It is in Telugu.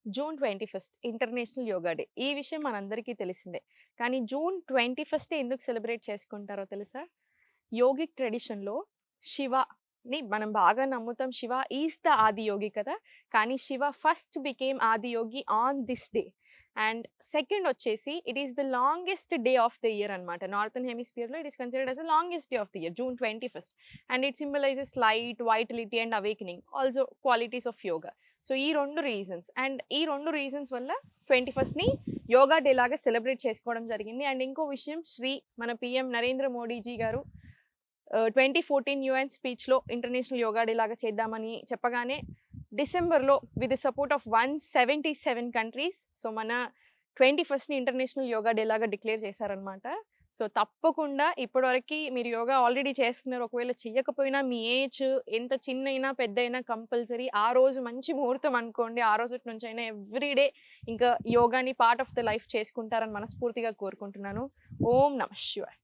June 21 international yoga day. ఈ విషయం మనందరికీ తెలిసిందే. కానీ జూన్ 21 ఎందుకు సెలబ్రేట్ చేసుకుంటారో తెలుసా? యోగిక్ ట్రెడిషన్‌లో శివని మనం బాగా నమ్ముతాం. శివ ఈస్ ద ఆది యోగి కదా! కానీ Shiva first became Adiyogi on this day. And second వచ్చేసి it is the longest day of the year అన్నమాట. నార్థర్న్ హెమిస్ఫియర్‌లో it is considered as the longest day of the year June 21. And it symbolises light, vitality and awakening. Also qualities of yoga. So ఈ 2 రీజన్స్. అండ్ ఈ 2 రీజన్స్ వల్ల 21ని యోగా డే లాగా సెలబ్రేట్ చేసుకోవడం జరిగింది. అండ్ ఇంకో విషయం మన పీఎం నరేంద్ర మోడీజీ గారు 2014 యూఎన్ స్పీచ్‌లో ఇంటర్నేషనల్ యోగా డే లాగా చేద్దామని చెప్పగానే డిసెంబర్‌లో with the support of 177 countries so మన 21ని ఇంటర్నేషనల్ యోగా డే లాగా డిక్లేర్ చేశారనమాట. సో తప్పకుండా ఇప్పటివరకి మీరు యోగా ఆల్రెడీ చేస్తున్నారు. ఒకవేళ చెయ్యకపోయినా మీ ఏజ్ ఎంత చిన్నైనా, పెద్దయినా కంపల్సరీ ఆ రోజు మంచి ముహూర్తం అనుకోండి. ఆ రోజుటి నుంచైనా ఎవ్రీడే ఇంకా యోగాని పార్ట్ ఆఫ్ ద లైఫ్ చేసుకుంటారని మనస్ఫూర్తిగా కోరుకుంటున్నాను. ఓం నమః శివాయ.